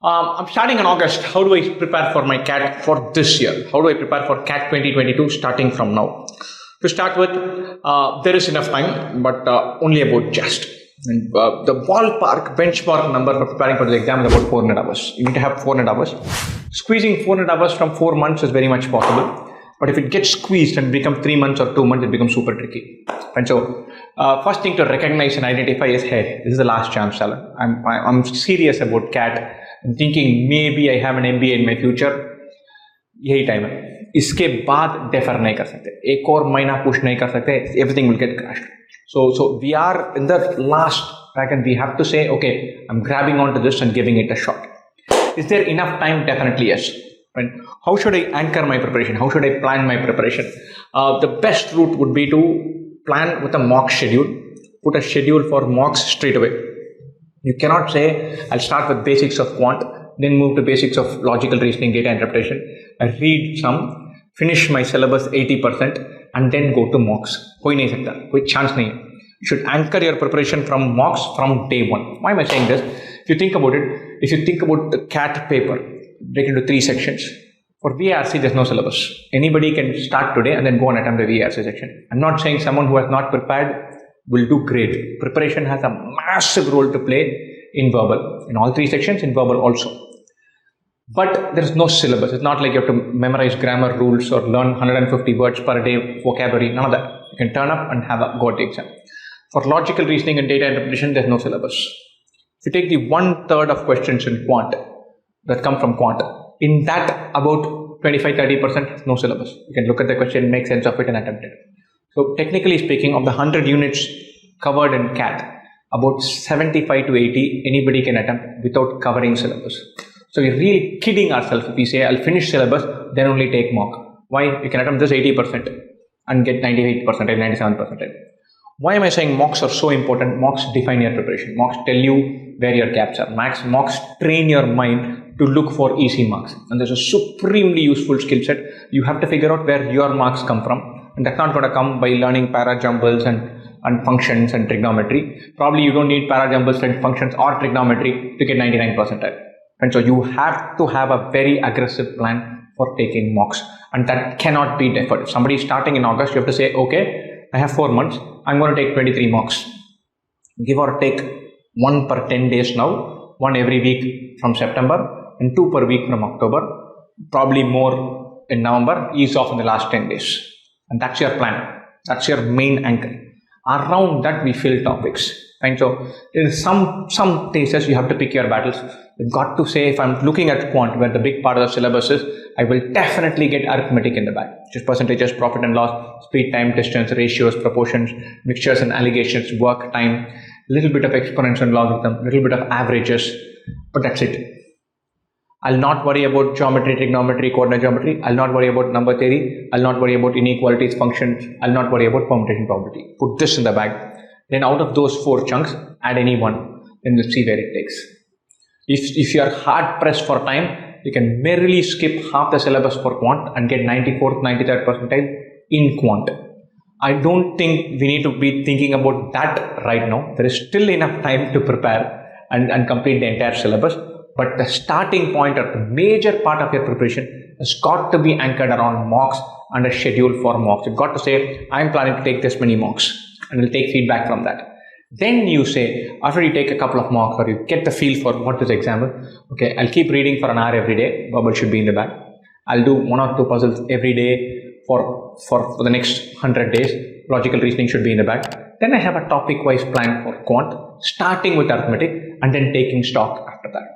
I'm starting in August. How do I prepare for my CAT for this year? How do I prepare for CAT 2022 starting from now? To start with, there is enough time, but only about just. And, the ballpark benchmark number for preparing for the exam is about 400 hours. You need to have 400 hours. Squeezing 400 hours from 4 months is very much possible. But if it gets squeezed and becomes 3 months or 2 months, it becomes super tricky. And so, first thing to recognize and identify is, hey, this is the last chance, Alan. I'm serious about CAT. I'm thinking maybe I have an MBA in my future. यही time है. इसके बाद defer नहीं कर सकते. एक और महीना push नहीं कर सकते. Everything will get crashed. So we are in the last bracket. We have to say, okay, I'm grabbing onto this and giving it a shot. Is there enough time? Definitely yes. And how should I anchor my preparation? How should I plan my preparation? The best route would be to plan with a mock schedule. Put a schedule for mocks straight away. You cannot say, I'll start with basics of quant, then move to basics of logical reasoning, data interpretation. I read some, finish my syllabus 80%, and then go to mocks. कोई नहीं सकता, कोई chance नहीं है. You should anchor your preparation from mocks from day one. Why am I saying this? If you think about it, if you think about the CAT paper, break into 3 sections. For VRC, there's no syllabus. Anybody can start today and then go and attempt the VRC section. I'm not saying someone who has not prepared will do great. Preparation has a massive role to play in verbal, in all 3 sections, in verbal also. But there is no syllabus. It's not like you have to memorize grammar rules or learn 150 words per day vocabulary, none of that. You can turn up and have a go at the exam. For logical reasoning and data interpretation, there's no syllabus. If you take the 1/3 of questions in quant that come from quant, in that about 25-30% no syllabus. You can look at the question, make sense of it and attempt it. So technically speaking, of the 100 units covered in CAT, about 75 to 80 anybody can attempt without covering syllabus. So we're really kidding ourselves if we say I'll finish syllabus then only take mock. Why? You can attempt just 80% and get 98%, 97%. Why am I saying mocks are so important? Mocks define your preparation. Mocks tell you where your gaps are. Mocks train your mind to look for easy marks. And there's a supremely useful skill set. You have to figure out where your marks come from. And that's not going to come by learning para-jumbles and functions and trigonometry. Probably you don't need para-jumbles and functions or trigonometry to get 99%. And so you have to have a very aggressive plan for taking mocks. And that cannot be deferred. If somebody is starting in August, you have to say, okay, I have 4 months. I'm going to take 23 mocks. Give or take 1 per 10 days now, 1 every week from September, and 2 per week from October. Probably more in November, ease off in the last 10 days. And that's your plan. That's your main anchor. Around that, we fill topics. And so, in some cases, you have to pick your battles. You've got to say, if I'm looking at quant, where the big part of the syllabus is, I will definitely get arithmetic in the back. Just percentages, profit and loss, speed, time, distance, ratios, proportions, mixtures and allegations, work, time, little bit of exponential logarithm, little bit of averages, but that's it. I'll not worry about geometry, trigonometry, coordinate geometry. I'll not worry about number theory. I'll not worry about inequalities, functions. I'll not worry about permutation probability. Put this in the bag. Then out of those 4 chunks, add any one. Then we'll see where it takes. If you are hard pressed for time, you can merely skip half the syllabus for quant and get 94th, 93rd percentile in quant. I don't think we need to be thinking about that right now. There is still enough time to prepare and complete the entire syllabus. But the starting point or the major part of your preparation has got to be anchored around mocks and a schedule for mocks. You've got to say, I'm planning to take this many mocks, and we'll take feedback from that. Then you say, after you take a couple of mocks or you get the feel for what this exam is, okay, I'll keep reading for an hour every day. Verbal should be in the bag. I'll do 1 or 2 puzzles every day for the next 100 days. Logical reasoning should be in the bag. Then I have a topic-wise plan for quant, starting with arithmetic and then taking stock after that.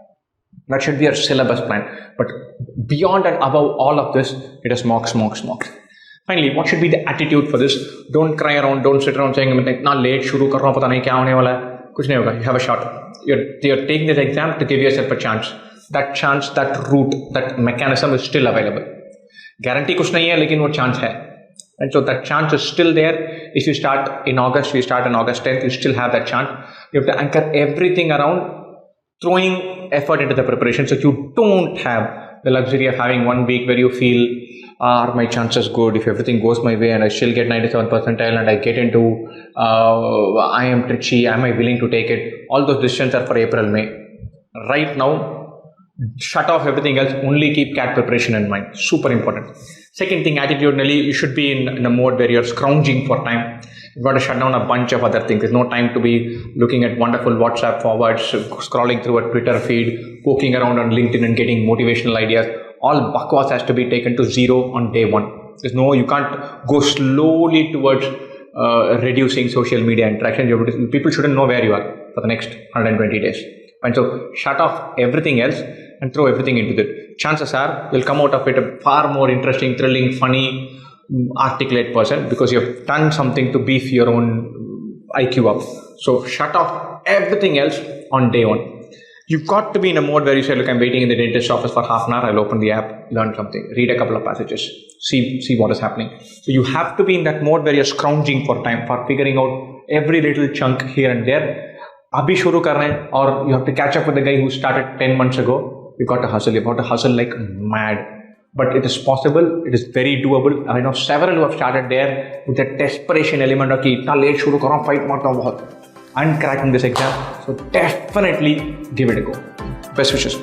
That should be your syllabus plan. But beyond and above all of this, it is mocks. Finally, what should be the attitude for this? Don't cry around, don't sit around saying, "Itna late shuru kar raha hu, pata nahi kya hone wala hai." Kuch nahi hoga. You have a shot. You're taking this exam to give yourself a chance. That chance, that route, that mechanism is still available. Guarantee kuch nahi hai, lekin wo chance hai. And so that chance is still there. If you start in August, on August 10th, you still have that chance. You have to anchor everything around throwing effort into the preparation. So you don't have the luxury of having 1 week where you feel, are my chances good if everything goes my way and I still get 97th percentile and I get into I am tricky, am I willing to take it? All those decisions are for April, May. Right now, Shut off everything else, only keep CAT preparation in mind. Super important. Second thing, attitudinally, you should be in a mode where you're scrounging for time. You've got to shut down a bunch of other things. There's no time to be looking at wonderful WhatsApp forwards, scrolling through a Twitter feed, poking around on LinkedIn and getting motivational ideas. All bakwas has to be taken to zero on day one. You can't go slowly towards reducing social media interaction. People shouldn't know where you are for the next 120 days. And so shut off everything else and throw everything into it. Chances are you'll come out of it a far more interesting, thrilling, funny, articulate person because you've done something to beef your own IQ up. So shut off everything else on day one. You've got to be in a mode where you say, look, I'm waiting in the dentist office for half an hour. I'll open the app, learn something, read a couple of passages, see what is happening. So you have to be in that mode where you're scrounging for time, for figuring out every little chunk here and there. Abhi shuru kar rahe hain, or you have to catch up with the guy who started 10 months ago. You've got to hustle. You've got to hustle like mad. But it is possible. It is very doable. I know several who have started there with a desperation element of ki itna late shuru kar raha hu, fight marta hu bahut. I'm cracking this exam. So definitely give it a go. Best wishes.